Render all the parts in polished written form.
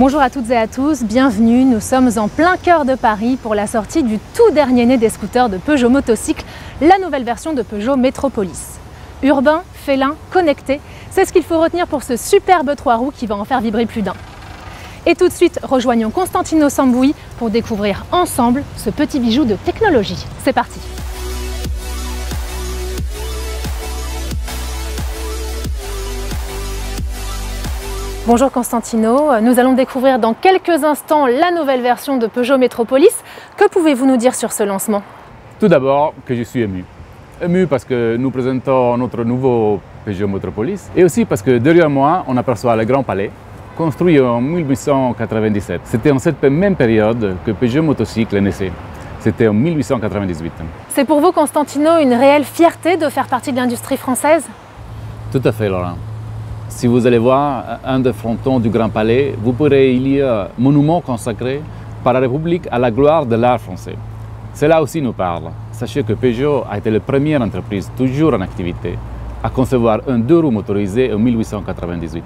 Bonjour à toutes et à tous, bienvenue, nous sommes en plein cœur de Paris pour la sortie du tout dernier né des scooters de Peugeot Motocycle, la nouvelle version de Peugeot Metropolis. Urbain, félin, connecté, c'est ce qu'il faut retenir pour ce superbe 3 roues qui va en faire vibrer plus d'un. Et tout de suite, rejoignons Constantino Sambouy pour découvrir ensemble ce petit bijou de technologie. C'est parti! Bonjour Constantino, nous allons découvrir dans quelques instants la nouvelle version de Peugeot Metropolis. Que pouvez-vous nous dire sur ce lancement? Tout d'abord, que je suis ému. Ému parce que nous présentons notre nouveau Peugeot Metropolis et aussi parce que derrière moi, on aperçoit le Grand Palais, construit en 1897. C'était en cette même période que Peugeot Motocycle naissait. C'était en 1898. C'est pour vous, Constantino, une réelle fierté de faire partie de l'industrie française? Tout à fait, Laurent. Si vous allez voir un des frontons du Grand Palais, vous pourrez y lire un monument consacré par la République à la gloire de l'art français. Cela aussi nous parle. Sachez que Peugeot a été la première entreprise toujours en activité à concevoir un 2 roues motorisé en 1898.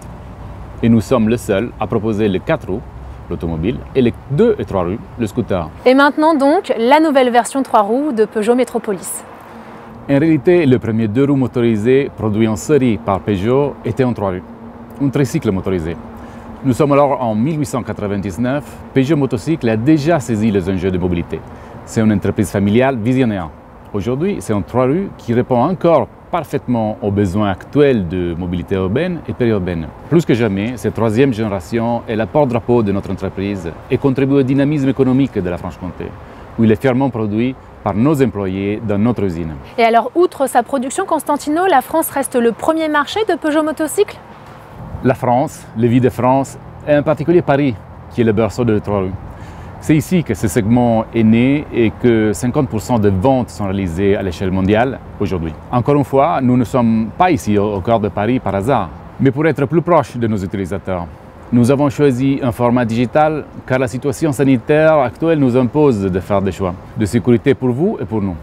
Et nous sommes les seuls à proposer les 4 roues, l'automobile, et les 2 et 3 roues, le scooter. Et maintenant donc, la nouvelle version 3 roues de Peugeot Metropolis. En réalité, le premier 2 roues motorisé produit en série par Peugeot était en 3 roues, un tricycle motorisé. Nous sommes alors en 1899, Peugeot Motocycle a déjà saisi les enjeux de mobilité. C'est une entreprise familiale visionnaire. Aujourd'hui, c'est un 3 roues qui répond encore parfaitement aux besoins actuels de mobilité urbaine et périurbaine. Plus que jamais, cette 3e génération est la porte-drapeau de notre entreprise et contribue au dynamisme économique de la Franche-Comté, où il est fièrement produit par nos employés dans notre usine. Et alors, outre sa production, Constantino, la France reste le premier marché de Peugeot Motocycle? La France, les villes de France, et en particulier Paris, qui est le berceau de 3 roues. C'est ici que ce segment est né et que 50% des ventes sont réalisées à l'échelle mondiale aujourd'hui. Encore une fois, nous ne sommes pas ici au cœur de Paris par hasard, mais pour être plus proches de nos utilisateurs. Nous avons choisi un format digital car la situation sanitaire actuelle nous impose de faire des choix de sécurité pour vous et pour nous.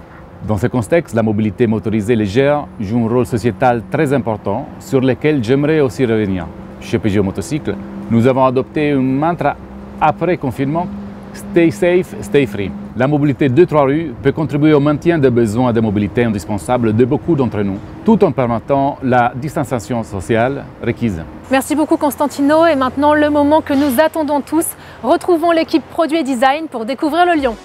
Dans ce contexte, la mobilité motorisée légère joue un rôle sociétal très important sur lequel j'aimerais aussi revenir. Chez Peugeot Motocycle, nous avons adopté un mantra après confinement: Stay safe, stay free. La mobilité de 3 roues peut contribuer au maintien des besoins de mobilité indispensables de beaucoup d'entre nous, tout en permettant la distanciation sociale requise. Merci beaucoup Constantino, et maintenant le moment que nous attendons tous. Retrouvons l'équipe Produit et Design pour découvrir le lion.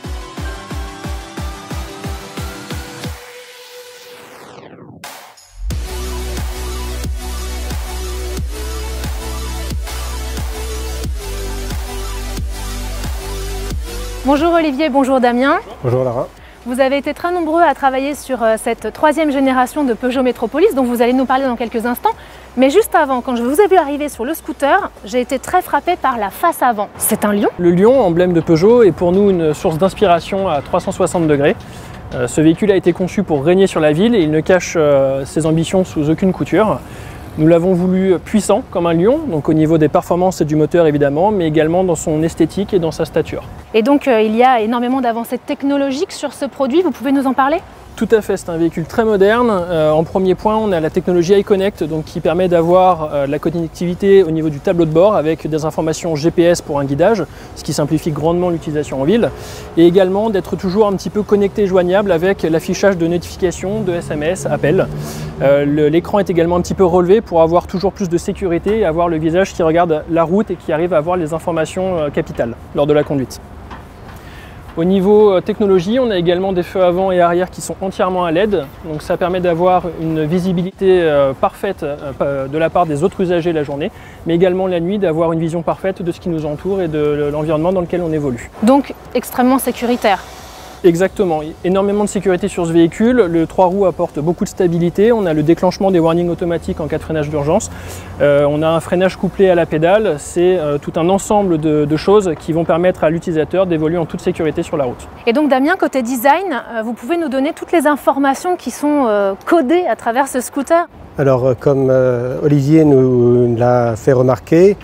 Bonjour Olivier, bonjour Damien. Bonjour Lara. Vous avez été très nombreux à travailler sur cette 3e génération de Peugeot Metropolis dont vous allez nous parler dans quelques instants. Mais juste avant, quand je vous ai vu arriver sur le scooter, j'ai été très frappée par la face avant. C'est un lion? Le lion, emblème de Peugeot, est pour nous une source d'inspiration à 360 degrés. Ce véhicule a été conçu pour régner sur la ville et il ne cache ses ambitions sous aucune couture. Nous l'avons voulu puissant comme un lion, donc au niveau des performances et du moteur évidemment, mais également dans son esthétique et dans sa stature. Et donc il y a énormément d'avancées technologiques sur ce produit, vous pouvez nous en parler? Tout à fait, c'est un véhicule très moderne. En premier point, on a la technologie iConnect, donc qui permet d'avoir la connectivité au niveau du tableau de bord avec des informations GPS pour un guidage, ce qui simplifie grandement l'utilisation en ville, et également d'être toujours un petit peu connecté et joignable avec l'affichage de notifications, de SMS, appels. L'écran est également un petit peu relevé pour avoir toujours plus de sécurité et avoir le visage qui regarde la route et qui arrive à avoir les informations capitales lors de la conduite. Au niveau technologie, on a également des feux avant et arrière qui sont entièrement à LED, donc ça permet d'avoir une visibilité parfaite de la part des autres usagers la journée, mais également la nuit d'avoir une vision parfaite de ce qui nous entoure et de l'environnement dans lequel on évolue. Donc extrêmement sécuritaire. Exactement, énormément de sécurité sur ce véhicule, le 3 roues apporte beaucoup de stabilité, on a le déclenchement des warnings automatiques en cas de freinage d'urgence, on a un freinage couplé à la pédale, c'est tout un ensemble de choses qui vont permettre à l'utilisateur d'évoluer en toute sécurité sur la route. Et donc Damien, côté design, vous pouvez nous donner toutes les informations qui sont codées à travers ce scooter? Alors comme Olivier nous l'a fait remarquer,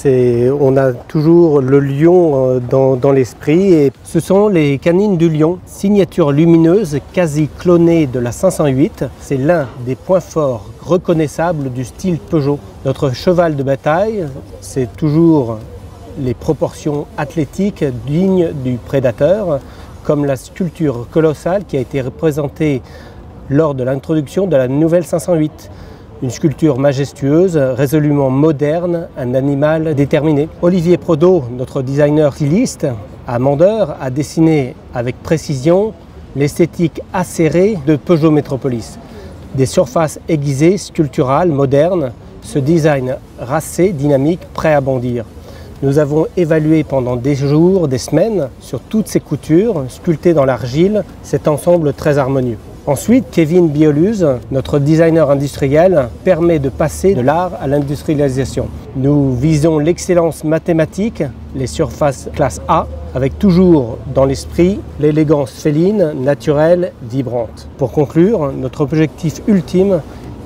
on a toujours le lion dans l'esprit et ce sont les canines du lion, signature lumineuse quasi clonée de la 508. C'est l'un des points forts reconnaissables du style Peugeot. Notre cheval de bataille, c'est toujours les proportions athlétiques dignes du prédateur, comme la sculpture colossale qui a été représentée lors de l'introduction de la nouvelle 508. Une sculpture majestueuse, résolument moderne, un animal déterminé. Olivier Prodeau, notre designer styliste, à Mandeur, a dessiné avec précision l'esthétique acérée de Peugeot Metropolis. Des surfaces aiguisées, sculpturales, modernes, ce design racé, dynamique, prêt à bondir. Nous avons évalué pendant des jours, des semaines, sur toutes ces coutures, sculptées dans l'argile, cet ensemble très harmonieux. Ensuite, Kevin Bioluz, notre designer industriel, permet de passer de l'art à l'industrialisation. Nous visons l'excellence mathématique, les surfaces classe A, avec toujours dans l'esprit l'élégance féline, naturelle, vibrante. Pour conclure, notre objectif ultime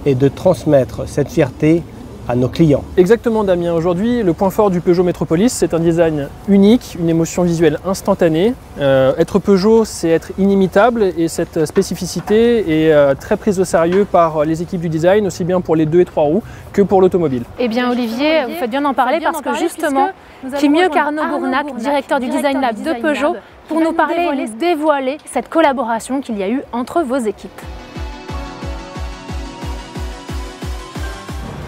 est de transmettre cette fierté à nos clients. Exactement Damien, aujourd'hui le point fort du Peugeot Metropolis, c'est un design unique, une émotion visuelle instantanée. Être Peugeot, c'est être inimitable et cette spécificité est très prise au sérieux par les équipes du design, aussi bien pour les 2 et 3 roues que pour l'automobile. Eh bien Olivier, vous faites bien d'en parler parce que justement, qui mieux qu'Arnaud Gournac, directeur du Design Lab de Peugeot, pour nous parler et nous dévoiler cette collaboration qu'il y a eu entre vos équipes.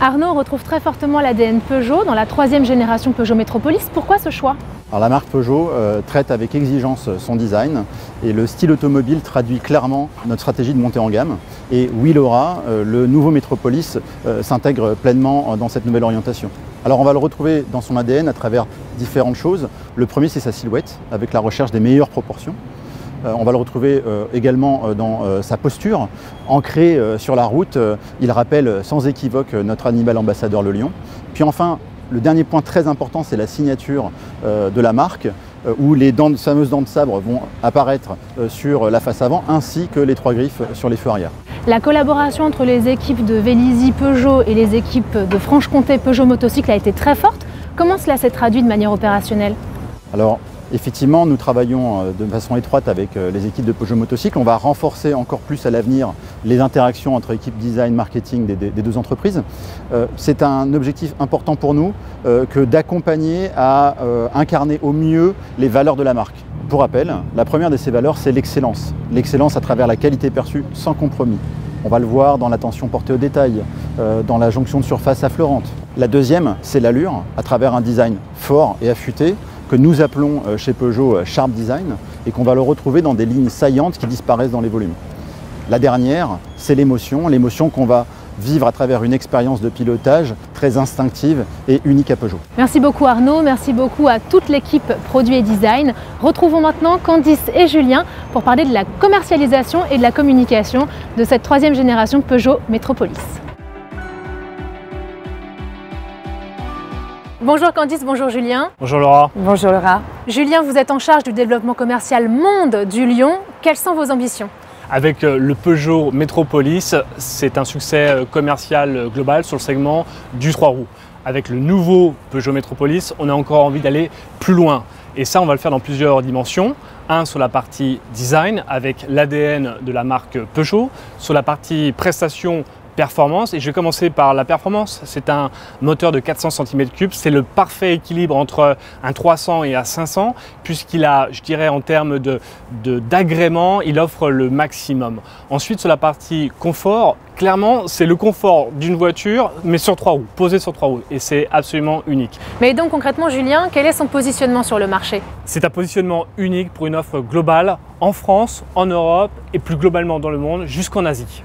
Arnaud retrouve très fortement l'ADN Peugeot dans la 3e génération Peugeot Metropolis. Pourquoi ce choix? Alors, la marque Peugeot traite avec exigence son design et le style automobile traduit clairement notre stratégie de montée en gamme. Et oui Laura, le nouveau Metropolis s'intègre pleinement dans cette nouvelle orientation. Alors on va le retrouver dans son ADN à travers différentes choses. Le premier, c'est sa silhouette, avec la recherche des meilleures proportions. On va le retrouver également dans sa posture. Ancré sur la route, il rappelle sans équivoque notre animal ambassadeur, le lion. Puis enfin, le dernier point très important, c'est la signature de la marque, où les fameuses dents de sabre vont apparaître sur la face avant, ainsi que les 3 griffes sur les feux arrière. La collaboration entre les équipes de Vélizy Peugeot et les équipes de Franche-Comté Peugeot Motocycle a été très forte. Comment cela s'est traduit de manière opérationnelle? Alors, effectivement, nous travaillons de façon étroite avec les équipes de Peugeot Motocycle. On va renforcer encore plus à l'avenir les interactions entre équipes design, marketing des 2 entreprises. C'est un objectif important pour nous que d'accompagner à incarner au mieux les valeurs de la marque. Pour rappel, la première de ces valeurs, c'est l'excellence. L'excellence à travers la qualité perçue sans compromis. On va le voir dans l'attention portée aux détails, dans la jonction de surface affleurante. La deuxième, c'est l'allure, à travers un design fort et affûté, que nous appelons chez Peugeot Sharp Design et qu'on va le retrouver dans des lignes saillantes qui disparaissent dans les volumes. La dernière, c'est l'émotion qu'on va vivre à travers une expérience de pilotage très instinctive et unique à Peugeot. Merci beaucoup Arnaud, merci beaucoup à toute l'équipe produit et design. Retrouvons maintenant Candice et Julien pour parler de la commercialisation et de la communication de cette 3e génération Peugeot Metropolis. Bonjour Candice, bonjour Julien. Bonjour Laura. Bonjour Laura. Julien, vous êtes en charge du développement commercial monde du Lion. Quelles sont vos ambitions? Avec le Peugeot Metropolis, c'est un succès commercial global sur le segment du 3 roues. Avec le nouveau Peugeot Metropolis, on a encore envie d'aller plus loin. Et ça, on va le faire dans plusieurs dimensions. Un, sur la partie design, avec l'ADN de la marque Peugeot. Sur la partie prestation, performance, et je vais commencer par la performance. C'est un moteur de 400 cm3, c'est le parfait équilibre entre un 300 et un 500, puisqu'il a, je dirais en termes d'agrément, il offre le maximum. Ensuite, sur la partie confort, clairement, c'est le confort d'une voiture, mais sur 3 roues, posé sur 3 roues, et c'est absolument unique. Mais donc concrètement, Julien, quel est son positionnement sur le marché? C'est un positionnement unique pour une offre globale en France, en Europe et plus globalement dans le monde, jusqu'en Asie.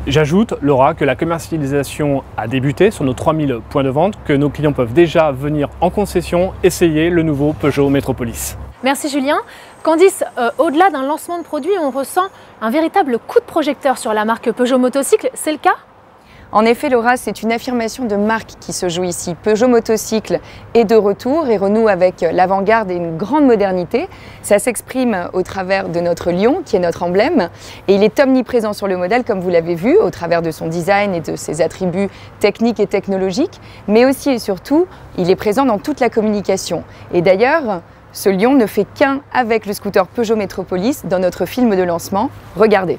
J'ajoute, Laura, que la commercialisation a débuté sur nos 3000 points de vente, que nos clients peuvent déjà venir en concession essayer le nouveau Peugeot Metropolis. Merci Julien. Candice, au-delà d'un lancement de produit, on ressent un véritable coup de projecteur sur la marque Peugeot Motocycle, c'est le cas? En effet, Laura, c'est une affirmation de marque qui se joue ici. Peugeot Motocycle est de retour et renoue avec l'avant-garde et une grande modernité. Ça s'exprime au travers de notre lion, qui est notre emblème. Et il est omniprésent sur le modèle, comme vous l'avez vu, au travers de son design et de ses attributs techniques et technologiques. Mais aussi et surtout, il est présent dans toute la communication. Et d'ailleurs, ce lion ne fait qu'un avec le scooter Peugeot Metropolis dans notre film de lancement. Regardez.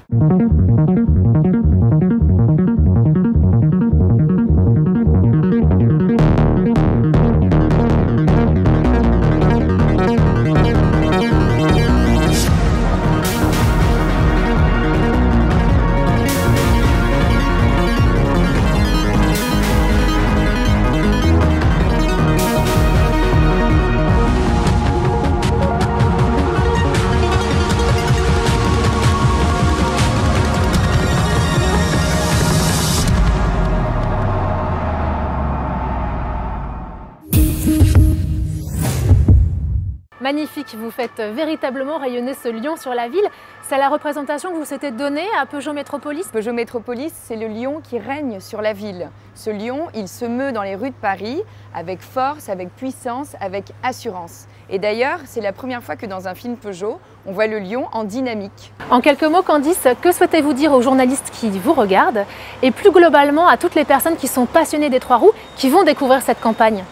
Magnifique, vous faites véritablement rayonner ce lion sur la ville. C'est la représentation que vous s'était donnée à Peugeot Métropolis? Peugeot Métropolis, c'est le lion qui règne sur la ville. Ce lion, il se meut dans les rues de Paris avec force, avec puissance, avec assurance. Et d'ailleurs, c'est la première fois que dans un film Peugeot, on voit le lion en dynamique. En quelques mots, Candice, que souhaitez-vous dire aux journalistes qui vous regardent et plus globalement à toutes les personnes qui sont passionnées des trois roues, qui vont découvrir cette campagne?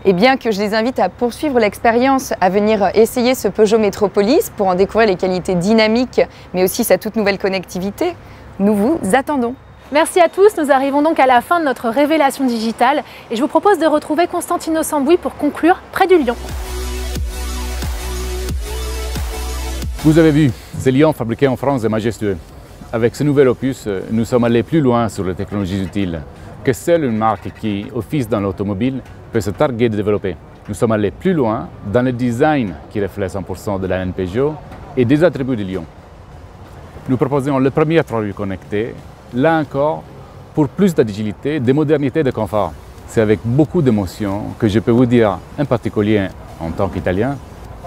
Eh bien que je les invite à poursuivre l'expérience, à venir essayer ce Peugeot Métropolis pour en découvrir les qualités dynamiques, mais aussi sa toute nouvelle connectivité. Nous vous attendons. Merci à tous, nous arrivons donc à la fin de notre révélation digitale et je vous propose de retrouver Constantino Sambouis pour conclure près du lion. Vous avez vu, ce lion fabriqué en France est majestueux. Avec ce nouvel opus, nous sommes allés plus loin sur les technologies utiles que seule une marque qui office dans l'automobile peut se targuer de développer. Nous sommes allés plus loin dans le design qui reflète 100% de l'ADN Peugeot et des attributs du lion. Nous proposons le premier trois roues connecté, là encore, pour plus d'agilité, de modernité et de confort. C'est avec beaucoup d'émotion que je peux vous dire, en particulier en tant qu'Italien,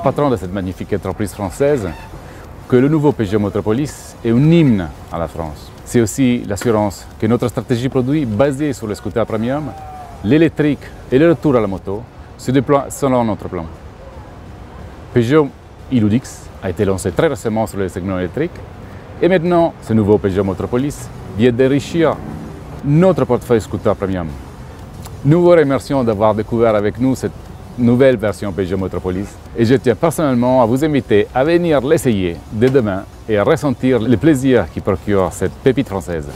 patron de cette magnifique entreprise française, que le nouveau Peugeot Métropolis est un hymne à la France. C'est aussi l'assurance que notre stratégie produit basée sur le scooter premium, l'électrique et le retour à la moto se déploient selon notre plan. Peugeot iLux a été lancé très récemment sur le segment électrique et maintenant ce nouveau Peugeot Métropolis vient d'enrichir notre portefeuille scooter premium. Nous vous remercions d'avoir découvert avec nous cette nouvelle version Peugeot Métropolis et je tiens personnellement à vous inviter à venir l'essayer dès demain et à ressentir le plaisir qui procure cette pépite française.